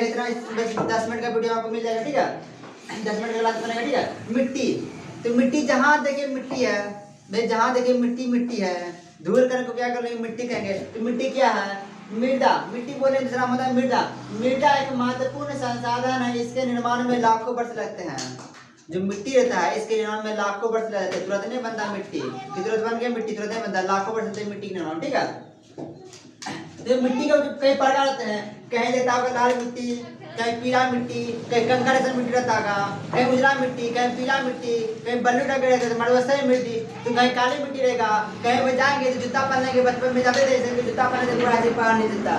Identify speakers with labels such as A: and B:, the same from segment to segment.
A: इतना 10 मिनट का वीडियो आपको मिल जाएगा, ठीक है। 10 मिनट का क्लास बनेगा, ठीक है। मिट्टी, तो मिट्टी जहाँ देखे मिट्टी है भाई, जहाँ देखे मिट्टी मिट्टी है। धूल करने को क्या कर लेंगे, मिट्टी कहेंगे। तो मिट्टी क्या है, मृदा। मिट्टी बोले दूसरा मतलब है मृदा। मृदा एक महत्वपूर्ण संसाधन है, इसके निर्माण में लाखों वर्ष लगते हैं। जो मिट्टी रहता है इसके निर्माण में लाखों वर्ष लगते हैं, तुरंत नहीं बनता मिट्टी। तुरंत बन गया मिट्टी, तुरंत नहीं बनता, लाखों वर्ष लगते हैं मिट्टी के निर्माण, ठीक है। तो मिट्टी के कई प्रकार होते हैं, कहीं देता होगा लाल मिट्टी, कहीं पीला मिट्टी, कहीं कंकड़ जैसा मिट्टी रहता होगा, कहीं उजला मिट्टी, कहीं पीला मिट्टी, कहीं बल्लू टाइप रहेगा तो मड़वस्ता मिट्टी, तो कहीं काली मिट्टी रहेगा। कहीं वो जाएंगे तो जूता पहनने के, बचपन में जाते थे जूता पहनने से पूरा ऐसे पहन नहीं देता,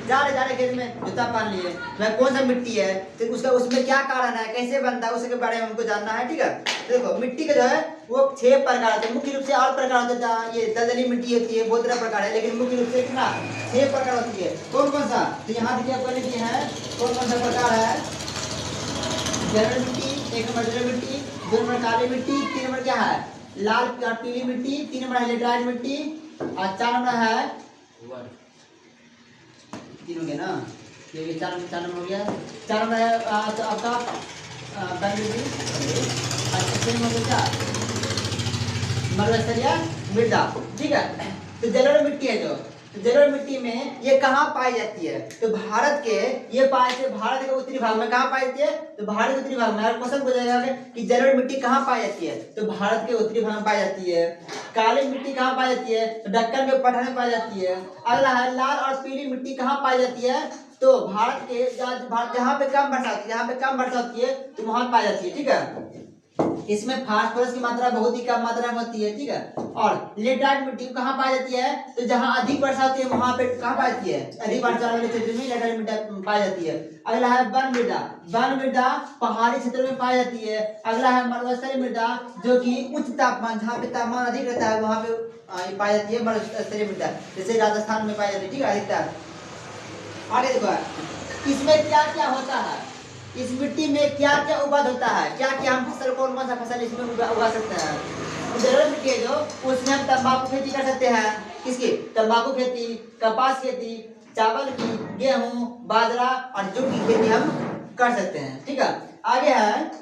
A: जा रहे खेत में जूता पहन लिए। वह कौन सा मिट्टी है, तो उसका उसमें क्या कारण है, कैसे बनता है, उसके बारे में हमको जानना है, ठीक है। तो देखो मिट्टी का जो है वो 6 प्रकार होते हैं मुख्य रूप से। और प्रकार होते हैं, ये दलदली मिट्टी होती है, बहुत तरह प्रकार है, लेकिन मुख्य रूप से कितना 6 प्रकार होती है। कौन कौन सा, तो यहाँ देखिए आपको लिखे हैं कौन कौन सा प्रकार है। जलोढ़ मिट्टी, 1 नंबर जलोढ़ मिट्टी, 2 नंबर काली मिट्टी, 3 नंबर क्या है लाल और पीली मिट्टी, 3 नंबर है लेटराइट मिट्टी, और 4 नंबर है तीन हो गया ना, ये 4 नंबर हो गया। 4 नंबर है तो आपका बैंगलोर, मलबस्तरिया मृदा, ठीक है। तो जलोढ़ मिट्टी है जो, तो जलोढ़ मिट्टी में ये कहाँ पाई जाती है, तो भारत के ये पाई जाती है, भारत के उत्तरी भाग में। कहाँ पाई जाती है, तो भारत के उत्तरी भाग में। क्वेश्चन पूछा कि जलोढ़ मिट्टी कहाँ पाई जाती है, तो भारत के उत्तरी भाग में पाई जाती है। काली मिट्टी कहाँ पाई जाती है, तो दक्कन के पठार में पाई जाती है। अगला है लाल और पीली मिट्टी कहाँ पाई जाती है, तो भारत के जहाँ पे कम वर्षा होती है, जहाँ पे कम वर्षा होती है तो वहां पाई जाती है, ठीक है। इसमें फास्फोरस की मात्रा बहुत ही कम मात्रा में होती है, ठीक है। और लेटराइट मिट्टी कहाँ पाई जाती है, तो जहाँ अधिक वर्षा होती है वहां पे कहाँ पाई जाती है, अधिक वर्षा वाले क्षेत्र में लेटराइट मिट्टी पाई जाती है। अगला है वन मृदा। वन मृदा पहाड़ी क्षेत्र में पाई जाती है। अगला है मलबस्तरी मृदा, जो कि उच्च तापमान, जहाँ पे तापमान अधिक रहता है वहां पे पाई जाती है मलबस्तरी मृदा, जैसे राजस्थान में पाई जाती है, ठीक है, अधिकतर। आगे देखो इसमें क्या क्या होता है, इस मिट्टी में क्या क्या उपज होता है, क्या क्या हम फसल, कौन कौन सा फसल इसमें उगा सकते हैं। जलोढ़ मिट्टी है जो, उसमें हम तंबाकू खेती कर सकते हैं। किसकी, तंबाकू खेती, कपास खेती, चावल की, गेहूं, बाजरा और जूट की खेती हम कर सकते हैं, ठीक है। आगे है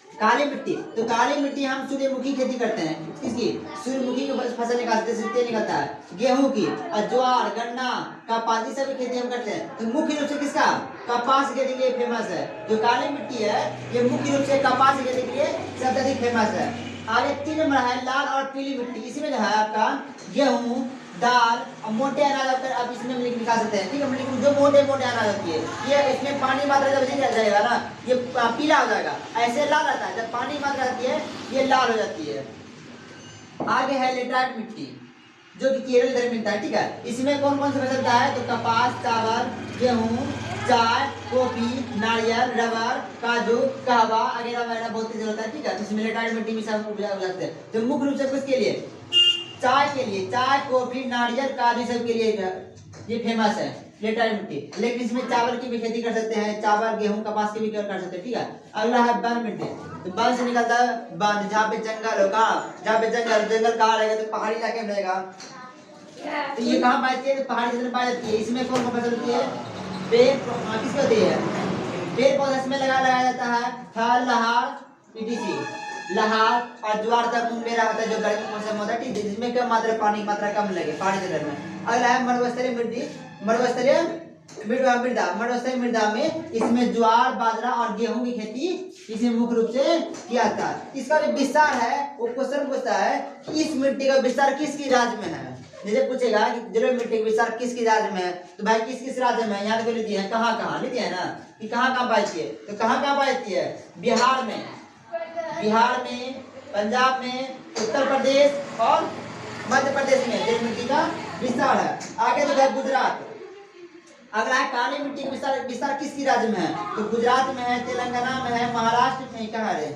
A: काली मिट्टी। तो काली मिट्टी हम सूर्यमुखी खेती करते हैं, किसकी, सूर्यमुखी की फसल निकालते हैं, तेल निकलता है। गेहूं की और ज्वार, गन्ना, कपास, ये सब खेती हम करते हैं। तो मुख्य रूप से किसका, कपास खेती के लिए फेमस है। जो काली मिट्टी है ये मुख्य रूप से कपास खेती के लिए सबसे अधिक फेमस है। आगे 3 नंबर है लाल और पीली मिट्टी। इसमें जो है आपका गेहूं, दाल और मोटे अनाज आप इसमें निकाल सकते हैं, ठीक है। लेकिन जो मोटे मोटे अनाज होती है ये, इसमें पानी मात्रा जब अधिक जाएगा ना ये पीला हो जाएगा, ऐसे लाल रहता है। जब पानी मात्रा रहती है ये लाल हो जाती है। आगे है लेटराइट मिट्टी, जो कि केरल इधर मिलता है, ठीक है। इसमें कौन कौन सा फसल होता है, तो कपास, चावल, गेहूं, चाय, कॉफी, नारियल, रबर, काजू, कहवा वगैरह वगैरह बहुत चीज होता है, ठीक है। इसमें लेटराइट मिट्टी में सब उगाते हैं। तो मुख्य रूप से किसके लिए, चाय के लिए, चाय, कॉफी, नारियल, काजू सब के लिए ये फेमस है लेटराइट मिट्टी। लेकिन इसमें चावल की भी खेती कर सकते हैं, चावल, गेहूं, कपास की भी कर सकते हैं, ठीक है। अगला है वन मिट्टी। तो वन से निकलता है वन, जहाँ पे जंगल होगा, जहाँ पे जंगल कहाँ रहेगा, तो पहाड़ी इलाके में रहेगा। तो ये कहाँ पाई जाती है, तो पहाड़ी क्षेत्र में पाई जाती है। इसमें कौन कौन फसल होती है, पेड़ किसकी होती है, पेड़ पौधा इसमें लगाया जाता है, फल, लहार, etc। लहार और ज्वार तक मेरा होता है, जो गर्मी के मौसम होता है, ठीक है, जिसमें कम मात्रा पानी की मात्रा कम लगे पहाड़ी क्षेत्र में। अगला है मलबस्तरी मिट्टी। मलबस्तरी मृदा, मलबस्तरी मृदा में इसमें ज्वार, बाजरा और गेहूं की खेती इसे मुख्य रूप से किया जाता है। इसका जो विस्तार है वो क्वेश्चन पूछता है कि इस मिट्टी का विस्तार किसकी राज्य में है। जैसे पूछेगा कि जलोढ़ मिट्टी का विस्तार किसकी राज्य में है, तो भाई किस किस राज्य में, यहाँ पे लिखी है कहाँ कहाँ, लिखी है ना कि कहाँ कहाँ पाई जाती है, तो कहाँ कहाँ पाई जाती है, बिहार में, बिहार में, पंजाब में, उत्तर प्रदेश और मध्य प्रदेश में जलोढ़ मिट्टी का विस्तार है। आगे तो है गुजरात। अगला है काली मिट्टी का विस्तार किसकी राज्य में है, तो गुजरात में है, तेलंगाना में है, महाराष्ट्र में, कहाँ है,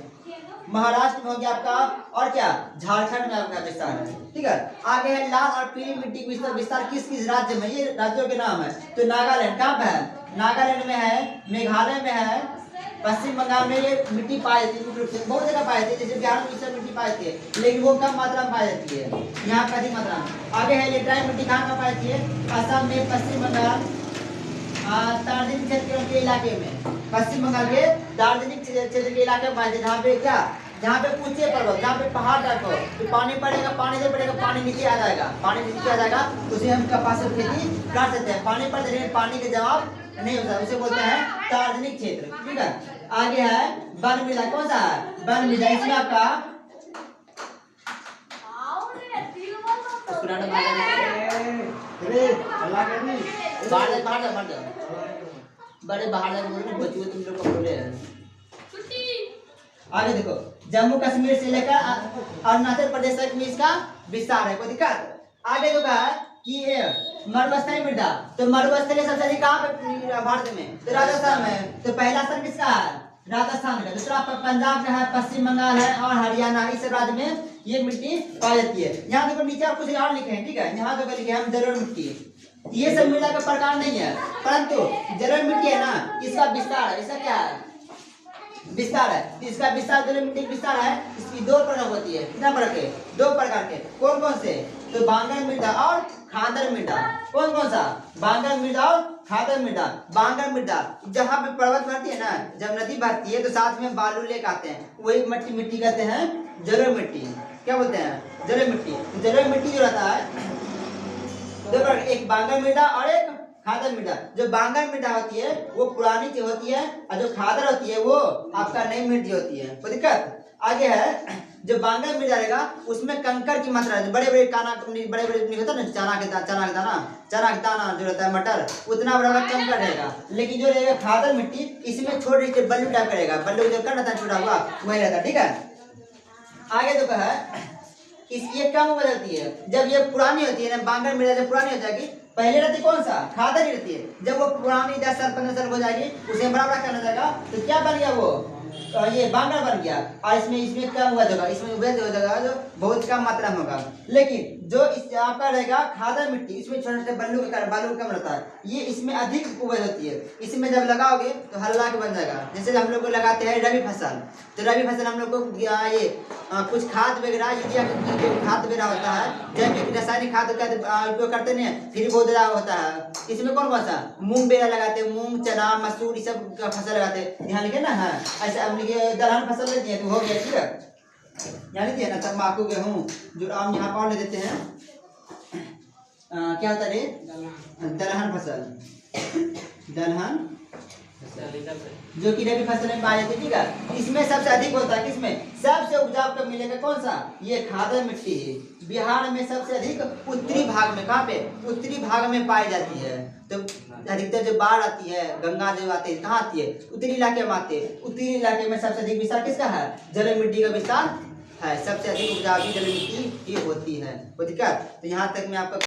A: महाराष्ट्र में हो गया आपका, और क्या झारखंड में आपका विस्तार है, ठीक है। आगे है लाल और पीली मिट्टी का विस्तार किस किस राज्य में, ये राज्यों के नाम है। तो नागालैंड, कहाँ पे है, नागालैंड में है, मेघालय में है, पश्चिम बंगाल में ये मिट्टी पाई जाती है, बहुत जगह पाई जाती है, जैसे बिहार में सब मिट्टी पाई जाती है, लेकिन वो कम मात्रा में पाई जाती है, यहाँ पर अधिक मात्रा में। आगे है लेटराइट मिट्टी, कहाँ पाई जाती है, असम में, पश्चिम बंगाल, दार्जिलिंग क्षेत्र के इलाके में, पश्चिम बंगाल के दार्जिलिंग क्षेत्र के इलाके में पाए जाते हैं। जहाँ पे क्या, जहाँ पे ऊंचे पर्वत, जहाँ पे पहाड़ टाइप हो, तो पानी पड़ेगा, पानी से पड़ेगा, पानी नीचे आ जाएगा, पानी नीचे आ जाएगा, उसे हम कपास की खेती कर सकते हैं। पानी पड़ते हैं, पानी के जवाब नहीं होता, उसे बोलते हैं दार्जिलिंग क्षेत्र। ठीक है, आगे है वन मृदा। कौन सा है वन मृदा? इसमें आपका बड़े बाहर बचुए तुम लोग पकड़े हैं। आगे देखो, जम्मू कश्मीर से लेकर अरुणाचल प्रदेश तक में इसका विस्तार है, कोई दिक्कत? आगे जो कहा कि मरुस्थलीय मृदा, तो मरुस्थलीय सबसे अधिक कहाँ पे भारत में? तो राजस्थान में। तो पहला स्थान किसका है? राजस्थान का। दूसरा पंजाब का है, पश्चिम बंगाल है और हरियाणा, इस राज्य में ये मिट्टी पाई जाती है। यहाँ देखो नीचे आप कुछ और लिखे हैं, ठीक है, यहाँ देखो लिखे हैं हम जलोढ़ मिट्टी। ये सब मृदा का प्रकार नहीं है, परंतु जलोढ़ मिट्टी है ना, इसका विस्तार है। इसका क्या है? विस्तार है। इसका विस्तार, जलोढ़ मिट्टी विस्तार है। इसकी दो प्रकार होती है। कितना प्रकार के? दो प्रकार के। कौन कौन से? तो बांगर मृदा और खादर मृदा। कौन कौन सा? बांगर मृदा और खादर मृदा। बांगर मृदा जहाँ पे पर्वत भरती है ना, जब नदी बहती है तो साथ में बालू लेके आते हैं, वही मिट्टी कहते हैं जलोढ़ मिट्टी। क्या बोलते हैं? जलोढ़ मिट्टी। जलोढ़ मिट्टी जो रहता है दो प्रकार, एक बांगर मृदा और एक खादर मृदा। जो बांगर मृदा होती है वो पुरानी की होती है, और जो खादर होती है वो आपका नई मिट्टी होती है। कोई दिक्कत? आगे है, जो बांगर मृदा रहेगा उसमें कंकर की मात्रा है, बड़े बड़े काना, बड़े बड़े नहीं होता ना, चना के दाना जो रहता है मटर, उतना बड़ा कंकर रहेगा। लेकिन जो रहेगा खादर मिट्टी, इसमें छोटे छोटे बल्लू टाइप का रहेगा, बल्लू जो कर रहता है छोटा हुआ वही रहता है। ठीक है, आगे जो कहा ये कम बदलती है जब ये पुरानी होती है ना। बांगर मृदा जब पुरानी हो जाएगी, पहले रहती कौन सा? खादर ही रहती है। जब वो पुरानी 10 साल 15 साल हो जाएगी, उसे बड़ा बड़ा करना जाएगा, तो क्या बन गया वो? ये बांगर बन गया। और इसमें कम हुआ जगह, इसमें उपज हो जाएगा जो बहुत कम मात्रा में होगा। लेकिन जो इस आपका रहेगा खादर मिट्टी, इसमें छोटे छोटे बालू कम रहता है, ये इसमें अधिक उपज होती है। इसमें जब लगाओगे तो हल्ला के बन जाएगा। जैसे हम लोग को लगाते हैं रबी फसल, तो रबी फसल हम लोग को ये कुछ खाद वगैरह, यूरिया खाद वगैरह होता है, जैविक रासायनिक खाद का उपयोग करते हैं, फिर बहुत ज्यादा होता है। इसमें कौन कौन सा? मूंग वगैरह लगाते हैं, मूंग चना मसूर ये सब का फसल लगाते हैं। ध्यान लिखे ना, हाँ ऐसे हम लिखे दलहन फसल लेते हैं तो हो गया। ठीक है, यहाँ लिखिए ना तम्बाकू गेहूँ, जो आम यहाँ पर ले देते हैं क्या होता है? दलहन फसल, दलहन जो कि रबी फसल में पाई जाती है। ठीक है, इसमें सबसे अधिक होता है, किसमें सबसे उपजाऊ कब मिलेगा? कौन सा? ये खादर मिट्टी है। बिहार में सबसे अधिक उत्तरी भाग में, कहाँ पे? उत्तरी भाग में पाई जाती है। तो अधिकतर जो बाढ़ आती है, गंगा जब आती है, कहाँ आती है? उत्तरी इलाके में आती है। उत्तरी इलाके में सबसे अधिक विस्तार किसका है? जलोढ़ मिट्टी का विस्तार है। सबसे अधिक उपजाऊ जलोढ़ मिट्टी ही होती है। कोई दिक्कत? तो यहाँ तक मैं आपका